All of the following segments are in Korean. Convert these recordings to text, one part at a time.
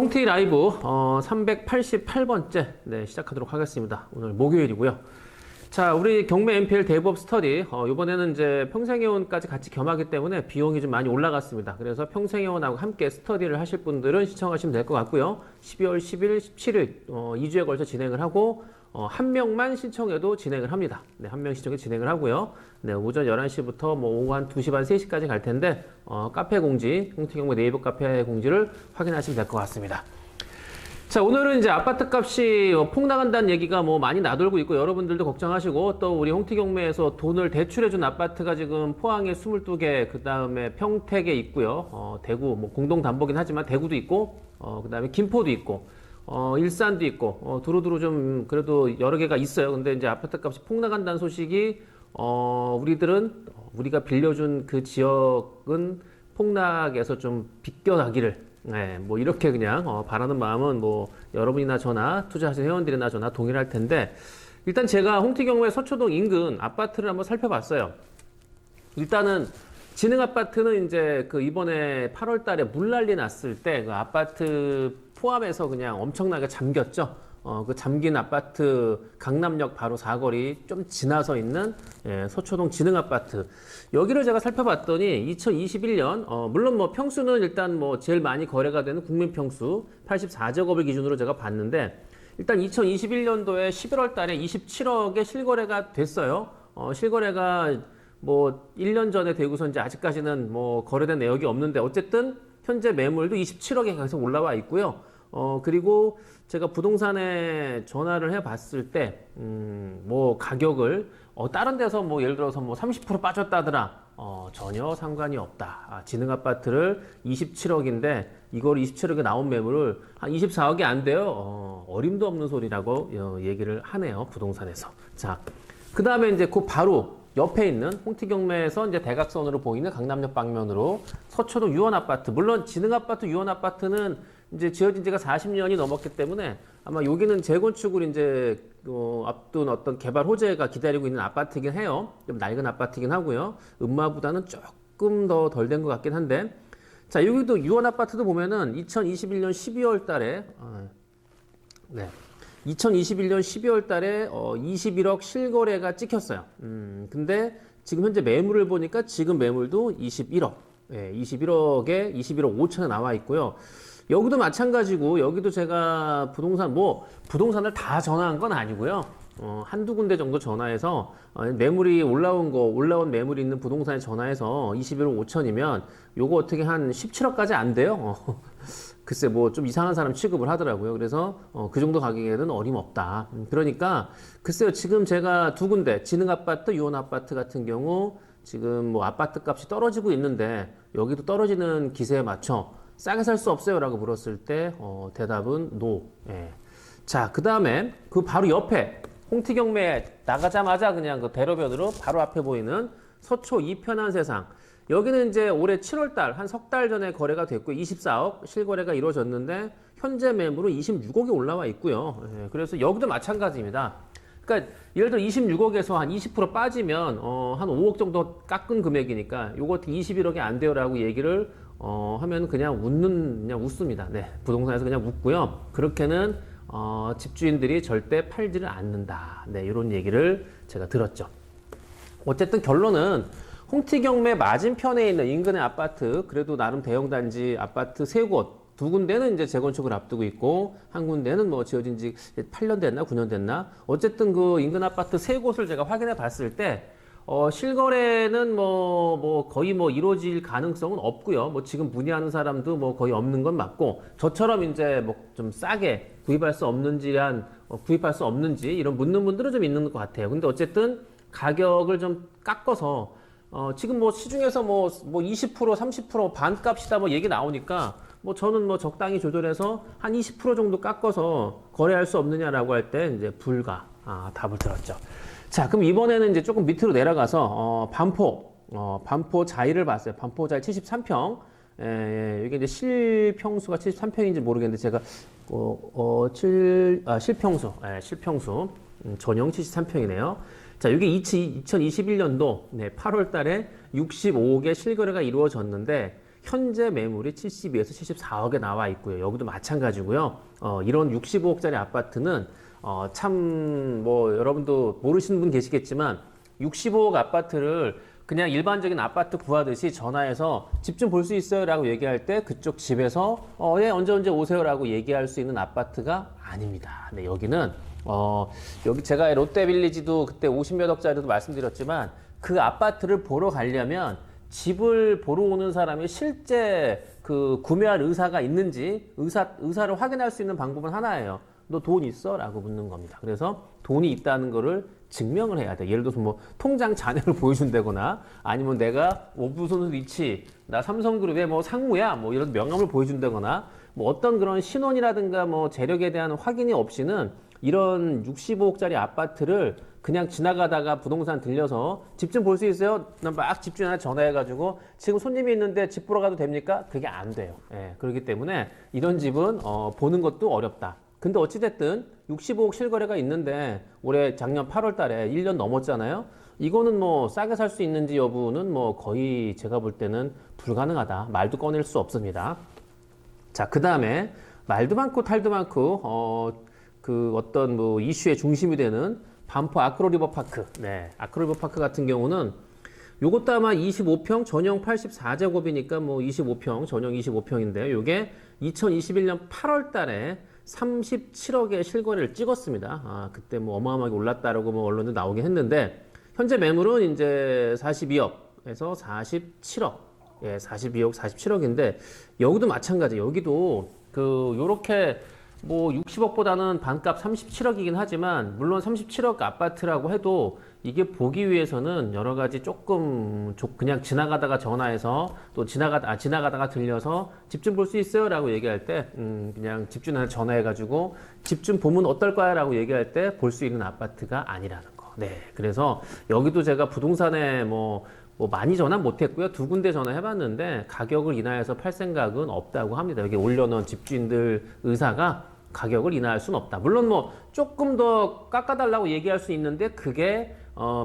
홍티 라이브 388번째 시작하도록 하겠습니다. 오늘 목요일이고요. 자, 우리 경매 MPL 대부업 스터디 이번에는 이제 평생회원까지 같이 겸하기 때문에 비용이 좀 많이 올라갔습니다. 그래서 평생회원하고 함께 스터디를 하실 분들은 시청하시면 될 것 같고요. 12월 10일, 17일 2주에 걸쳐 진행을 하고 한 명만 신청해도 진행을 합니다. 네, 한 명 신청해 진행을 하고요. 네, 오전 11시부터 뭐 오후 한 2시 반, 3시까지 갈 텐데 카페 공지, 홍티경매 네이버 카페 공지를 확인하시면 될 것 같습니다. 자, 오늘은 이제 아파트 값이 폭락한다는 얘기가 뭐 많이 나돌고 있고 여러분들도 걱정하시고 또 우리 홍티경매에서 돈을 대출해준 아파트가 지금 포항에 22개, 그 다음에 평택에 있고요. 대구, 뭐 공동담보긴 하지만 대구도 있고, 그 다음에 김포도 있고, 일산도 있고, 두루두루 좀 그래도 여러 개가 있어요. 근데 이제 아파트 값이 폭락한다는 소식이, 우리가 빌려준 그 지역은 폭락에서 좀 비껴나기를 네, 뭐 이렇게 그냥 바라는 마음은 뭐 여러분이나 저나 투자하신 회원들이나 저나 동일할 텐데, 일단 제가 홍티경매 서초동 인근 아파트를 한번 살펴봤어요. 일단은 진흥 아파트는 이제 그 이번에 8월 달에 물 난리 났을 때 그 아파트 포함해서 그냥 엄청나게 잠겼죠. 그 잠긴 아파트 강남역 바로 사거리 좀 지나서 있는 서초동 진흥 아파트, 여기를 제가 살펴봤더니 2021년 물론 뭐 평수는 일단 뭐 제일 많이 거래가 되는 국민 평수 84제곱을 기준으로 제가 봤는데, 일단 2021년도에 11월 달에 27억에 실거래가 됐어요. 실거래가 뭐 1년 전에 되고서 이제 아직까지는 뭐 거래된 내역이 없는데 어쨌든 현재 매물도 27억에 계속 올라와 있고요. 그리고 제가 부동산에 전화를 해 봤을 때, 뭐 가격을, 다른 데서 뭐 예를 들어서 뭐 30% 빠졌다더라. 전혀 상관이 없다. 진흥 아파트를 27억인데, 이걸 27억에 나온 매물을 한 24억이 안 돼요. 어림도 없는 소리라고 얘기를 하네요. 부동산에서. 자, 그 다음에 이제 그 바로 옆에 있는 홍티경매에서 이제 대각선으로 보이는 강남역 방면으로 서초동 유원 아파트, 물론 진흥 아파트, 유원 아파트는 이제 지어진 지가 40년이 넘었기 때문에 아마 여기는 재건축을 이제 앞둔 어떤 개발 호재가 기다리고 있는 아파트이긴 해요. 좀 낡은 아파트이긴 하고요. 음마보다는 조금 더 덜 된 것 같긴 한데, 자, 여기도 유원 아파트도 보면은 2021년 12월 달에 2021년 12월 달에 21억 실거래가 찍혔어요. 근데 지금 현재 매물을 보니까 지금 매물도 21억. 21억에 21억 5천에 나와 있고요. 여기도 마찬가지고, 여기도 제가 부동산을 다 전화한 건 아니고요. 한두 군데 정도 전화해서, 매물이 올라온 매물이 있는 부동산에 전화해서 21억 5천이면 요거 어떻게 한 17억까지 안 돼요? 글쎄 뭐 좀 이상한 사람 취급을 하더라고요. 그래서 그 정도 가격에는 어림없다. 그러니까 글쎄요, 지금 제가 두 군데 진흥 아파트, 유원 아파트 같은 경우 지금 뭐 아파트 값이 떨어지고 있는데 여기도 떨어지는 기세에 맞춰 싸게 살 수 없어요 라고 물었을 때 대답은 NO. 자, 그 다음에 그 바로 옆에 홍티경매 나가자마자 그냥 그 대로변으로 바로 앞에 보이는 서초 이편한 세상, 여기는 이제 올해 7월달 한 석 달 전에 거래가 됐고 24억 실거래가 이루어졌는데 현재 매물은 26억이 올라와 있고요. 그래서 여기도 마찬가지입니다. 그러니까 예를 들어 26억에서 한 20% 빠지면 한 5억 정도 깎은 금액이니까 요거 21억이 안 돼요라고 얘기를 하면 그냥 웃습니다. 네, 부동산에서 그냥 웃고요. 그렇게는 집주인들이 절대 팔지를 않는다. 네, 이런 얘기를 제가 들었죠. 어쨌든 결론은 홍티경매 맞은편에 있는 인근의 아파트, 그래도 나름 대형단지 아파트 3곳, 두 군데는 이제 재건축을 앞두고 있고, 한 군데는 뭐 지어진 지 8년 됐나, 9년 됐나? 어쨌든 그 인근 아파트 3곳을 제가 확인해 봤을 때, 실거래는 거의 이루어질 가능성은 없고요. 뭐 지금 문의하는 사람도 뭐 거의 없는 건 맞고, 저처럼 이제 뭐 좀 싸게 구입할 수 없는지 이런 묻는 분들은 좀 있는 것 같아요. 근데 어쨌든 가격을 좀 깎아서 지금 뭐 시중에서 20%, 30% 반값이다 뭐 얘기 나오니까 뭐 저는 뭐 적당히 조절해서 한 20% 정도 깎아서 거래할 수 없느냐라고 할 때 이제 불가 답을 들었죠. 자, 그럼 이번에는 이제 조금 밑으로 내려가서 반포 자이를 봤어요. 반포 자이 73평. 이게 이제 실평수가 73평인지 모르겠는데 제가 실평수 전용 73평이네요. 자, 이게 2021년도 8월 달에 65억의 실거래가 이루어졌는데 현재 매물이 72에서 74억에 나와 있고요. 여기도 마찬가지고요. 이런 65억짜리 아파트는 참 뭐 여러분도 모르시는 분 계시겠지만 65억 아파트를 그냥 일반적인 아파트 구하듯이 전화해서 집 좀 볼 수 있어요 라고 얘기할 때 그쪽 집에서 예, 언제 오세요 라고 얘기할 수 있는 아파트가 아닙니다. 네, 여기는 여기 제가 롯데빌리지도 그때 50몇 억짜리도 말씀드렸지만 그 아파트를 보러 가려면 집을 보러 오는 사람이 실제 그 구매할 의사가 있는지 의사를 확인할 수 있는 방법은 하나예요. 너 돈 있어? 라고 묻는 겁니다. 그래서 돈이 있다는 거를 증명을 해야 돼. 예를 들어서 뭐 통장 잔액을 보여준다거나 아니면 내가 오브손 위치, 나 삼성그룹의 뭐 상무야, 뭐 이런 명함을 보여준다거나 뭐 어떤 그런 신원이라든가 뭐 재력에 대한 확인이 없이는 이런 65억짜리 아파트를 그냥 지나가다가 부동산 들려서 집 좀 볼 수 있어요? 난 막 집주인한테 전화해가지고 지금 손님이 있는데 집 보러 가도 됩니까? 그게 안 돼요. 예, 그렇기 때문에 이런 집은 보는 것도 어렵다. 근데 어찌됐든 65억 실거래가 있는데 올해 작년 8월 달에 1년 넘었잖아요. 이거는 뭐 싸게 살 수 있는지 여부는 뭐 거의 제가 볼 때는 불가능하다. 말도 꺼낼 수 없습니다. 자, 그 다음에 말도 많고 탈도 많고 그 어떤 뭐 이슈의 중심이 되는 반포 아크로리버파크. 네, 아크로리버파크 같은 경우는 요것도 아마 25평 전용 84제곱이니까 뭐 25평 전용 25평인데요. 요게 2021년 8월 달에 37억의 실거래를 찍었습니다. 그때 뭐 어마어마하게 올랐다라고 뭐 언론에 나오긴 했는데 현재 매물은 이제 42억에서 47억, 예, 42억, 47억인데 여기도 마찬가지. 여기도 그 요렇게 뭐 60억보다는 반값 37억이긴 하지만 물론 37억 아파트라고 해도 이게 보기 위해서는 여러 가지 조금 그냥 지나가다가 전화해서 또 지나가다가 들려서 집 좀 볼 수 있어요 라고 얘기할 때 그냥 집주인한테 전화해가지고 집 좀 보면 어떨까요 라고 얘기할 때 볼 수 있는 아파트가 아니라는 거. 네, 그래서 여기도 제가 부동산에 뭐 많이 전화 못했고요. 2군데 전화해봤는데 가격을 인하해서 팔 생각은 없다고 합니다. 여기 올려놓은 집주인들 의사가 가격을 인하할 수는 없다. 물론 뭐 조금 더 깎아달라고 얘기할 수 있는데 그게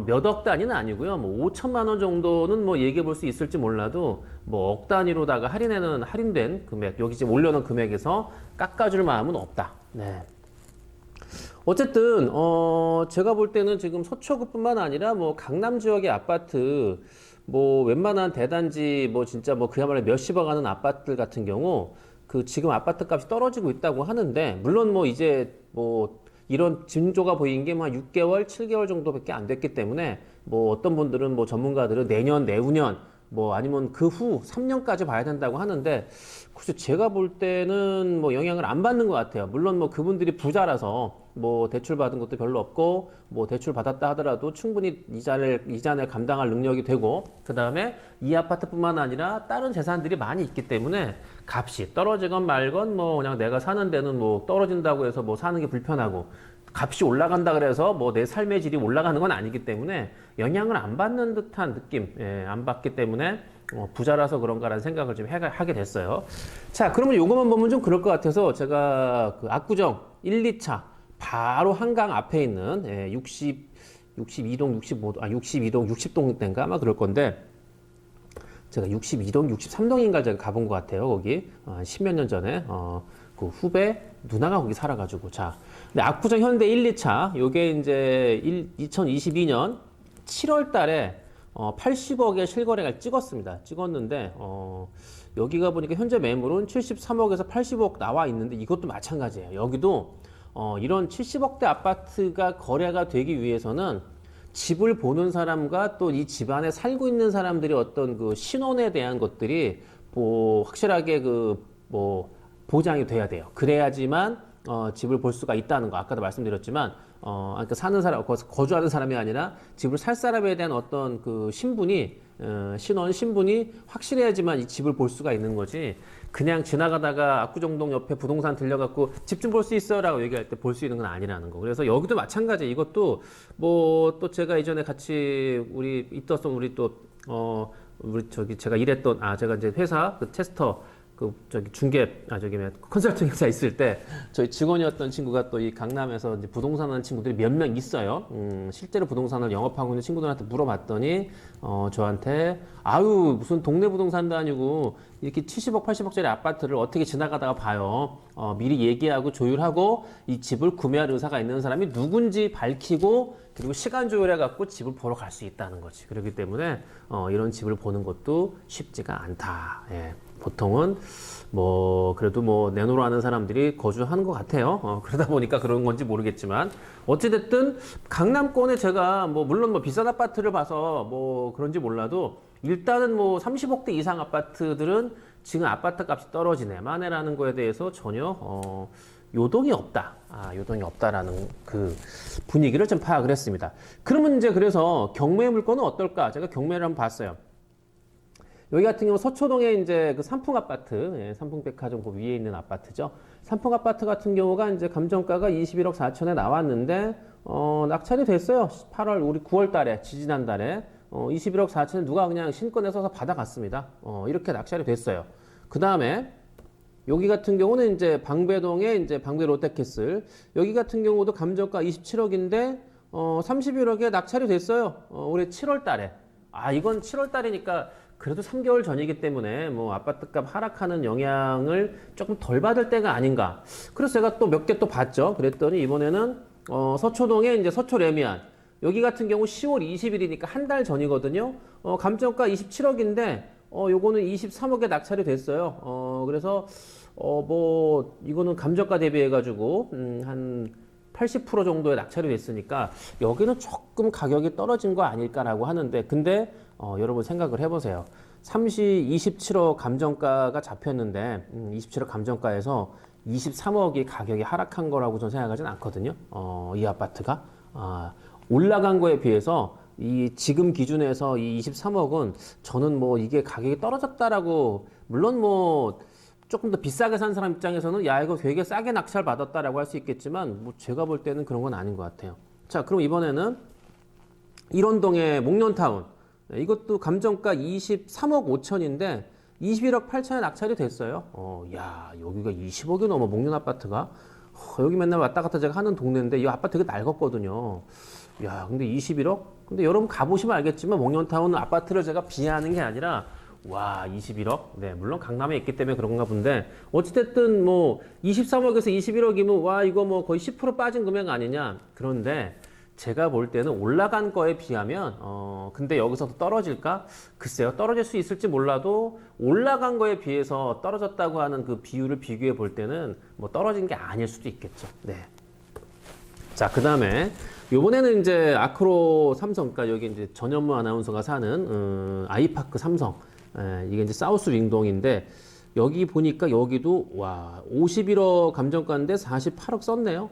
몇 억 단위는 아니고요. 뭐 5천만 원 정도는 뭐 얘기해 볼 수 있을지 몰라도 뭐 억 단위로다가 할인된 금액, 여기 지금 올려놓은 금액에서 깎아줄 마음은 없다. 네. 어쨌든 제가 볼 때는 지금 서초구뿐만 아니라 뭐 강남 지역의 아파트 뭐 웬만한 대단지 뭐 진짜 뭐 그야말로 몇십억 하는 아파트들 같은 경우 그 지금 아파트 값이 떨어지고 있다고 하는데 물론 뭐 이제 뭐 이런 징조가 보인 게 뭐 6개월, 7개월 정도밖에 안 됐기 때문에 뭐 어떤 분들은 뭐 전문가들은 내년, 내후년 뭐 아니면 그 후 3년까지 봐야 된다고 하는데 글쎄 제가 볼 때는 뭐 영향을 안 받는 것 같아요. 물론 뭐 그분들이 부자라서 뭐 대출 받은 것도 별로 없고 뭐 대출 받았다 하더라도 충분히 이자를 감당할 능력이 되고 그 다음에 이 아파트뿐만 아니라 다른 재산들이 많이 있기 때문에 값이 떨어지건 말건 뭐 그냥 내가 사는 데는 뭐 떨어진다고 해서 뭐 사는 게 불편하고 값이 올라간다 그래서 뭐 내 삶의 질이 올라가는 건 아니기 때문에 영향을 안 받는 듯한 느낌, 예, 안 받기 때문에 부자라서 그런가라는 생각을 좀 하게 됐어요. 자, 그러면 요것만 보면 좀 그럴 것 같아서 제가 그 압구정 1, 2차 바로 한강 앞에 있는 62동, 62동, 60동 땐가 아마 그럴 건데 제가 62동, 63동인가 제가 가본 것 같아요. 거기 10몇 년 전에 그 후배 누나가 거기 살아가지고 자, 근데 압구정 현대 1, 2차 요게 이제 2022년 7월 달에 80억의 실거래가 찍었는데 여기가 보니까 현재 매물은 73억에서 80억 나와 있는데 이것도 마찬가지예요. 여기도 이런 70억대 아파트가 거래가 되기 위해서는 집을 보는 사람과 또 이 집안에 살고 있는 사람들이 어떤 그 신원에 대한 것들이 뭐 확실하게 보장이 돼야 돼요. 그래야지만 집을 볼 수가 있다는 거. 아까도 말씀드렸지만 그러니까 사는 사람, 거주하는 사람이 아니라 집을 살 사람에 대한 어떤 그 신분이 신분이 확실해야지만 이 집을 볼 수가 있는 거지. 그냥 지나가다가 압구정동 옆에 부동산 들려갖고 집 좀 볼 수 있어라고 얘기할 때 볼 수 있는 건 아니라는 거. 그래서 여기도 마찬가지. 이것도 뭐 또 제가 이전에 같이 우리 저기 제가 일했던 제가 이제 회사 그 테스터 저기 컨설팅 회사 있을 때 저희 직원이었던 친구가 또 이 강남에서 이제 부동산 하는 친구들이 몇 명 있어요. 실제로 부동산을 영업하고 있는 친구들한테 물어봤더니 저한테 아유 무슨 동네 부동산도 아니고 이렇게 70억, 80억짜리 아파트를 어떻게 지나가다가 봐요. 미리 얘기하고 조율하고 이 집을 구매할 의사가 있는 사람이 누군지 밝히고 그리고 시간 조율해 갖고 집을 보러 갈 수 있다는 거지. 그렇기 때문에 이런 집을 보는 것도 쉽지가 않다. 예. 보통은 그래도 내노로 하는 사람들이 거주하는 것 같아요. 그러다 보니까 그런 건지 모르겠지만 어찌됐든 강남권에 제가 물론 비싼 아파트를 봐서 그런지 몰라도 일단은 30억대 이상 아파트들은 지금 아파트 값이 떨어지네 마네라는 거에 대해서 전혀 요동이 없다. 요동이 없다라는 그 분위기를 좀 파악을 했습니다. 그러면 이제 그래서 경매 물건은 어떨까? 제가 경매를 한번 봤어요. 여기 같은 경우 서초동에 이제 그 삼풍 아파트, 삼풍백화점 그 위에 있는 아파트죠. 삼풍 아파트 같은 경우가 이제 감정가가 21억 4천에 나왔는데, 낙찰이 됐어요. 8월, 우리 9월 달에, 지지난 달에, 21억 4천에 누가 그냥 신권에 써서 받아갔습니다. 이렇게 낙찰이 됐어요. 그 다음에, 여기 같은 경우는 이제 방배동에 이제 방배 롯데캐슬, 여기 같은 경우도 감정가 27억인데, 31억에 낙찰이 됐어요. 올해 7월 달에. 이건 7월 달이니까 그래도 3개월 전이기 때문에 아파트값 하락하는 영향을 조금 덜 받을 때가 아닌가. 그래서 제가 또 몇 개 또 봤죠. 그랬더니 이번에는 서초동에 이제 서초 레미안 여기 같은 경우 10월 20일이니까 한 달 전이거든요. 감정가 27억인데 요거는 23억에 낙찰이 됐어요. 그래서 이거는 감정가 대비해 가지고 한 80% 정도의 낙찰이 됐으니까 여기는 조금 가격이 떨어진 거 아닐까라고 하는데 근데 여러분 생각을 해보세요. 27억 감정가가 잡혔는데 27억 감정가에서 23억이 가격이 하락한 거라고 저는 생각하진 않거든요. 이 아파트가 올라간 거에 비해서 이 지금 기준에서 이 23억은 저는 이게 가격이 떨어졌다라고 물론 조금 더 비싸게 산 사람 입장에서는 야 이거 되게 싸게 낙찰 받았다라고 할 수 있겠지만 제가 볼 때는 그런 건 아닌 것 같아요. 자 그럼 이번에는 일원동의 목련타운 이것도 감정가 23억 5천인데 21억 8천에 낙찰이 됐어요. 야 여기가 20억이 넘어 목련 아파트가 여기 맨날 왔다 갔다 제가 하는 동네인데 이 아파트 되게 낡았거든요. 야 근데 21억? 근데 여러분 가보시면 알겠지만 목련타운 아파트를 제가 비하하는 게 아니라 와 21억? 네 물론 강남에 있기 때문에 그런가 본데 어찌됐든 23억에서 21억이면 와 이거 거의 10% 빠진 금액 아니냐. 그런데 제가 볼 때는 올라간 거에 비하면 근데 여기서 떨어질까? 글쎄요 떨어질 수 있을지 몰라도 올라간 거에 비해서 떨어졌다고 하는 그 비율을 비교해 볼 때는 떨어진 게 아닐 수도 있겠죠. 네. 자 그 다음에 요번에는 이제 아크로 삼성 그러니까 여기 이제 전현무 아나운서가 사는 아이파크 삼성 이게 이제 사우스 링동인데 여기 보니까 여기도 와 51억 감정가인데 48억 썼네요.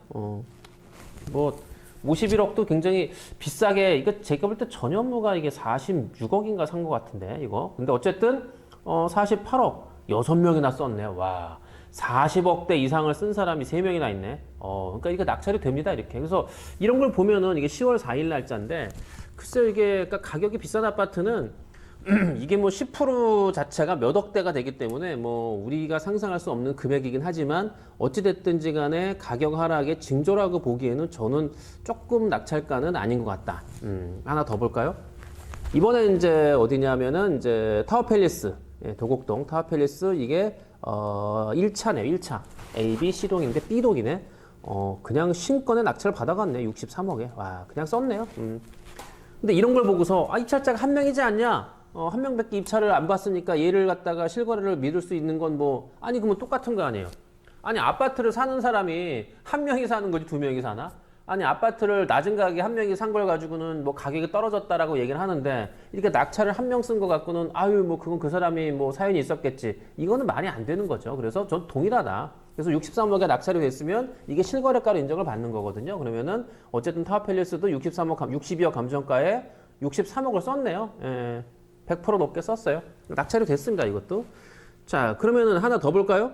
51억도 굉장히 비싸게 이거 제가 볼 때 전현무가 이게 46억인가 산 것 같은데 이거 근데 어쨌든 48억 6명이나 썼네요. 와 40억대 이상을 쓴 사람이 3명이나 있네. 그러니까 이게 낙찰이 됩니다 이렇게. 그래서 이런 걸 보면은 이게 10월 4일 날짜인데 글쎄요 이게 그러니까 가격이 비싼 아파트는 이게 10% 자체가 몇 억대가 되기 때문에 우리가 상상할 수 없는 금액이긴 하지만 어찌됐든지 간에 가격 하락의 징조라고 보기에는 저는 조금 낙찰가는 아닌 것 같다. 하나 더 볼까요? 이번에 이제 어디냐면은 이제 타워팰리스 도곡동 타워팰리스 이게 1차네요 1차 A, B, C동인데 B동이네. 그냥 신권에 낙찰을 받아갔네 63억에 와 그냥 썼네요. 근데 이런 걸 보고서 입찰자가 한 명이지 않냐? 한 명밖에 입찰을 안 받으니까 얘를 갖다가 실거래를 믿을 수 있는 건 아니 그러면 똑같은 거 아니에요? 아니 아파트를 사는 사람이 한 명이 사는 거지 두 명이 사나? 아니 아파트를 낮은 가격에 한 명이 산 걸 가지고는 가격이 떨어졌다라고 얘기를 하는데 이렇게 낙찰을 한 명 쓴 거 갖고는 아유 그건 그 사람이 사연이 있었겠지 이거는 말이 안 되는 거죠. 그래서 전 동일하다. 그래서 63억에 낙찰이 됐으면 이게 실거래가로 인정을 받는 거거든요. 그러면은 어쨌든 타워팰리스도 62억 감정가에 63억을 썼네요. 100% 높게 썼어요. 낙찰이 됐습니다, 이것도. 자, 그러면은 하나 더 볼까요?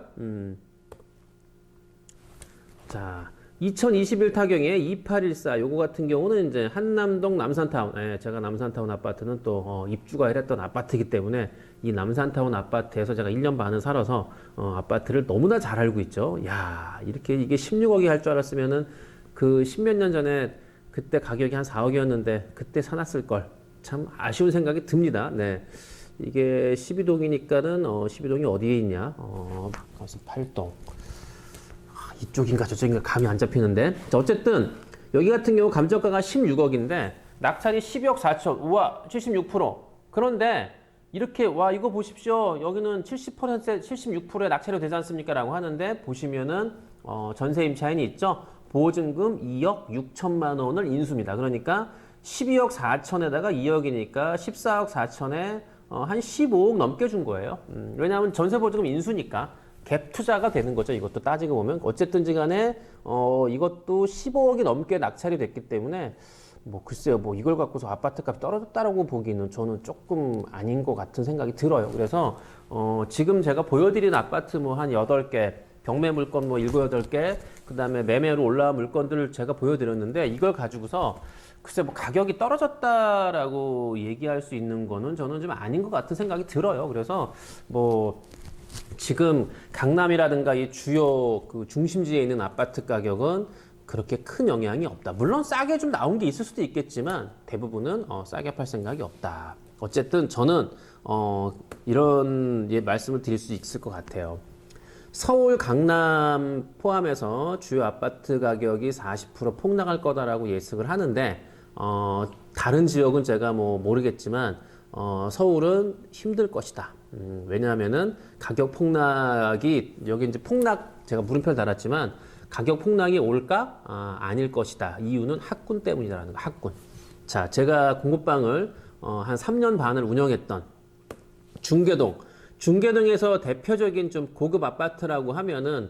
자, 2021 타경에 2814 요거 같은 경우는 이제 한남동 남산타운, 예, 제가 남산타운 아파트는 또 입주가 했던 아파트이기 때문에 이 남산타운 아파트에서 제가 1년 반을 살아서 아파트를 너무나 잘 알고 있죠. 야, 이렇게 이게 16억이 할 줄 알았으면은 그 십몇 년 전에 그때 가격이 한 4억이었는데 그때 사놨을 걸. 참 아쉬운 생각이 듭니다. 네. 이게 12동이니까는 12동이 어디에 있냐? 8동. 이쪽인가 저쪽인가 감이 안 잡히는데. 자, 어쨌든 여기 같은 경우 감정가가 16억인데 낙찰이 12억 4천. 우와, 76%. 그런데 이렇게 와 이거 보십시오. 여기는 70% 76%의 낙찰이 되지 않습니까라고 하는데 보시면은 전세 임차인이 있죠. 보증금 2억 6천만 원을 인수입니다. 그러니까 12억 4천에다가 2억이니까 14억 4천에 한 15억 넘게 준 거예요. 왜냐하면 전세 보증금 인수니까 갭 투자가 되는 거죠. 이것도 따지고 보면 어쨌든지 간에 이것도 15억이 넘게 낙찰이 됐기 때문에 뭐 글쎄요, 뭐 이걸 갖고서 아파트 값이 떨어졌다라고 보기는 저는 조금 아닌 것 같은 생각이 들어요. 그래서 지금 제가 보여드린 아파트 뭐 한 8개, 경매 물건 뭐 7, 8개, 그 다음에 매매로 올라온 물건들을 제가 보여드렸는데 이걸 가지고서 글쎄 뭐 가격이 떨어졌다라고 얘기할 수 있는 거는 저는 좀 아닌 것 같은 생각이 들어요. 그래서 뭐 지금 강남이라든가 이 주요 그 중심지에 있는 아파트 가격은 그렇게 큰 영향이 없다. 물론 싸게 좀 나온 게 있을 수도 있겠지만 대부분은 싸게 팔 생각이 없다. 어쨌든 저는 이런 말씀을 드릴 수 있을 것 같아요. 서울, 강남 포함해서 주요 아파트 가격이 40% 폭락할 거다라고 예측을 하는데 다른 지역은 제가 뭐 모르겠지만 서울은 힘들 것이다. 왜냐하면은 가격 폭락이 여기 이제 폭락 제가 물음표를 달았지만 가격 폭락이 올까? 아닐 것이다. 이유는 학군 때문이라는 거. 학군. 자, 제가 공급방을 한 3년 반을 운영했던 중계동에서 대표적인 좀 고급 아파트라고 하면은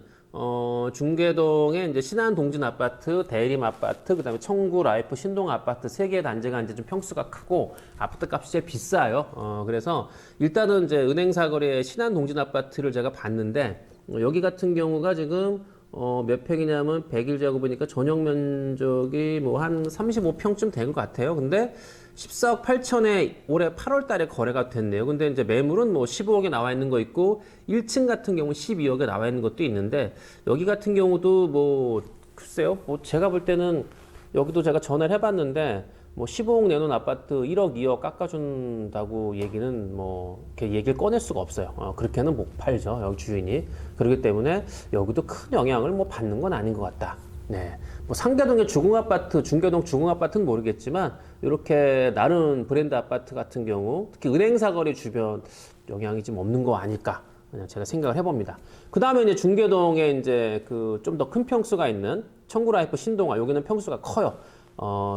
중계동에 이제 신한동진 아파트, 대림 아파트, 그다음에 청구 라이프 신동 아파트 3개 단지가 이제 좀 평수가 크고 아파트 값이 제일 비싸요. 그래서 일단은 이제 은행사거리의 신한동진 아파트를 제가 봤는데 여기 같은 경우가 지금 몇 평이냐면 101제곱이니까 전용 면적이 뭐 한 35평쯤 된 것 같아요. 근데 14억 8천에 올해 8월 달에 거래가 됐네요. 근데 이제 매물은 뭐 15억에 나와 있는 거 있고 1층 같은 경우 12억에 나와 있는 것도 있는데 여기 같은 경우도 뭐 글쎄요. 뭐 제가 볼 때는 여기도 제가 전화를 해봤는데 뭐 15억 내놓은 아파트 1억 2억 깎아준다고 얘기는 뭐 이렇게 얘기를 꺼낼 수가 없어요. 그렇게는 못 팔죠. 여기 주인이. 그렇기 때문에 여기도 큰 영향을 뭐 받는 건 아닌 것 같다. 네. 뭐 상계동의 주공아파트, 중계동 주공아파트는 모르겠지만 이렇게 나름 브랜드 아파트 같은 경우 특히 은행사거리 주변 영향이 좀 없는 거 아닐까 그냥 제가 생각을 해봅니다. 그 다음에 이제 중계동에 이제 그 좀 더 큰 평수가 있는 청구라이프 신동아 여기는 평수가 커요.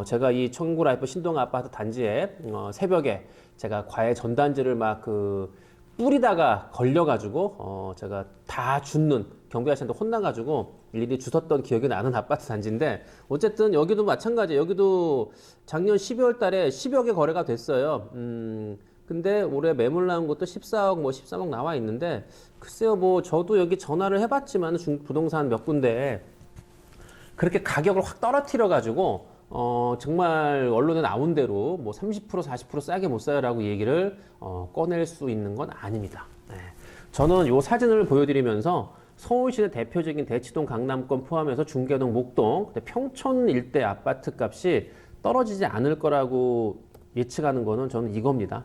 제가 이 청구라이프 신동 아파트 단지에 새벽에 제가 과외 전단지를 막 그 뿌리다가 걸려가지고 제가 다 줍는 경비 아저씨한테 혼나가지고 일일이 주웠던 기억이 나는 아파트 단지인데 어쨌든 여기도 마찬가지예요. 여기도 작년 12월 달에 10억에 거래가 됐어요. 근데 올해 매물 나온 것도 14억 뭐 13억 나와 있는데 글쎄요 뭐 저도 여기 전화를 해봤지만 부동산 몇 군데에 그렇게 가격을 확 떨어뜨려 가지고 정말 언론에 나온 대로 뭐 30% 40% 싸게 못 사요라고 얘기를 꺼낼 수 있는 건 아닙니다. 네. 저는 요 사진을 보여드리면서 서울시내 대표적인 대치동 강남권 포함해서 중계동 목동 평촌 일대 아파트 값이 떨어지지 않을 거라고 예측하는 거는 저는 이겁니다.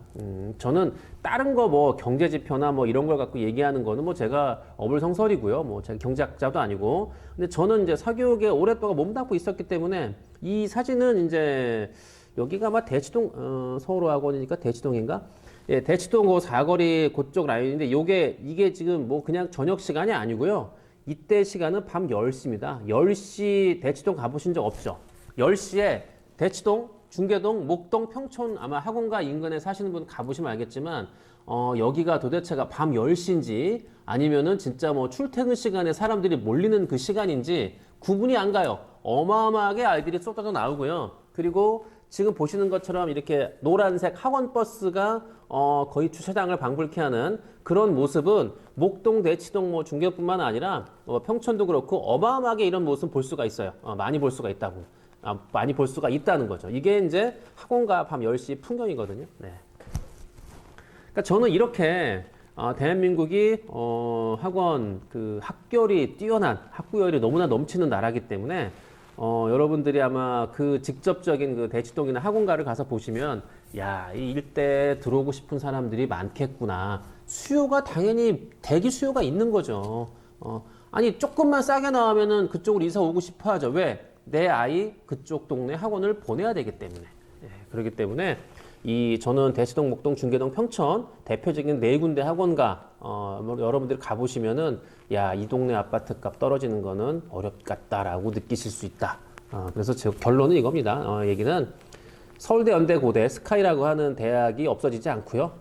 저는 다른 거 뭐 경제 지표나 뭐 이런 걸 갖고 얘기하는 거는 뭐 제가 어불성설이고요. 뭐 제가 경제학자도 아니고. 근데 저는 이제 사교육에 오랫동안 몸담고 있었기 때문에 이 사진은 이제 여기가 막 대치동 서울어학원이니까 대치동인가? 예, 대치동 그 사거리 그쪽 라인인데 이게 지금 뭐 그냥 저녁 시간이 아니고요. 이때 시간은 밤 10시입니다. 10시 대치동 가보신 적 없죠? 10시에 대치동 중계동, 목동, 평촌 아마 학원가 인근에 사시는 분 가보시면 알겠지만 여기가 도대체가 밤 10시인지 아니면은 진짜 뭐 출퇴근 시간에 사람들이 몰리는 그 시간인지 구분이 안 가요. 어마어마하게 아이들이 쏟아져 나오고요. 그리고 지금 보시는 것처럼 이렇게 노란색 학원 버스가 거의 주차장을 방불케 하는 그런 모습은 목동, 대치동, 뭐 중계뿐만 아니라 평촌도 그렇고 어마어마하게 이런 모습 볼 수가 있어요. 많이 볼 수가 있다고. 많이 볼 수가 있다는 거죠. 이게 이제 학원가 밤 10시 풍경이거든요. 네. 그러니까 저는 이렇게 대한민국이 학원 그 학결이 뛰어난 학구열이 너무나 넘치는 나라기 때문에 여러분들이 아마 그 직접적인 그 대치동이나 학원가를 가서 보시면 야, 이 일대에 들어오고 싶은 사람들이 많겠구나. 수요가 당연히 대기 수요가 있는 거죠. 아니 조금만 싸게 나오면은 그쪽으로 이사 오고 싶어 하죠. 왜? 내 아이 그쪽 동네 학원을 보내야 되기 때문에. 예, 그렇기 때문에 저는 대치동, 목동, 중계동, 평촌 대표적인 네 군데 학원가 여러분들이 가보시면은 야, 이 동네 아파트 값 떨어지는 거는 어렵겠다라고 느끼실 수 있다. 그래서 제 결론은 이겁니다. 얘기는 서울대, 연대, 고대, 스카이라고 하는 대학이 없어지지 않고요.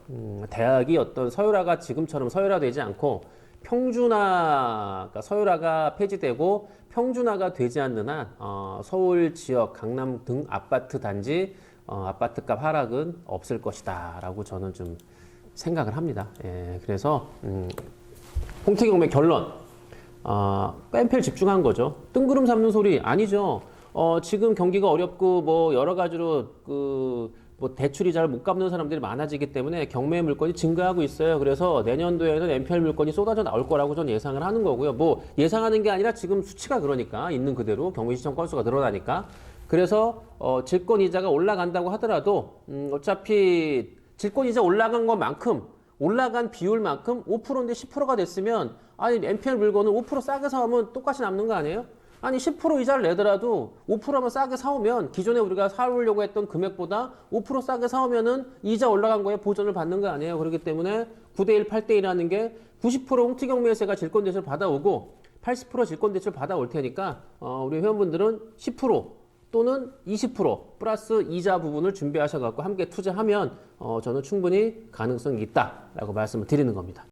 대학이 어떤 서울화가 지금처럼 서울화되지 않고 그러니까 서울화가 폐지되고 평준화가 되지 않는 한 서울 지역, 강남 등 아파트 단지 아파트값 하락은 없을 것이다라고 저는 좀 생각을 합니다. 예, 그래서 홍태경의 결론, 뺀필 집중한 거죠. 뜬구름 잡는 소리 아니죠. 지금 경기가 어렵고 뭐 여러 가지로 뭐 대출이 잘 못 갚는 사람들이 많아지기 때문에 경매 물건이 증가하고 있어요. 그래서 내년도에는 NPL 물건이 쏟아져 나올 거라고 저는 예상을 하는 거고요. 뭐 예상하는 게 아니라 지금 수치가 그러니까 있는 그대로 경매 시청 건수가 늘어나니까. 그래서 질권 이자가 올라간다고 하더라도 어차피 질권 이자 올라간 것만큼 올라간 비율만큼 5%인데 10%가 됐으면 아니 NPL 물건은 5% 싸게 사오면 똑같이 남는 거 아니에요? 아니 10% 이자를 내더라도 5%만 싸게 사오면 기존에 우리가 사오려고 했던 금액보다 5% 싸게 사오면은 이자 올라간 거에 보전을 받는 거 아니에요. 그렇기 때문에 9대1, 8대1이라는 게 90% 홍티경 매세가 질권 대출 받아오고 80% 질권 대출 받아올 테니까 우리 회원분들은 10% 또는 20% 플러스 이자 부분을 준비하셔갖고 함께 투자하면 저는 충분히 가능성이 있다라고 말씀을 드리는 겁니다.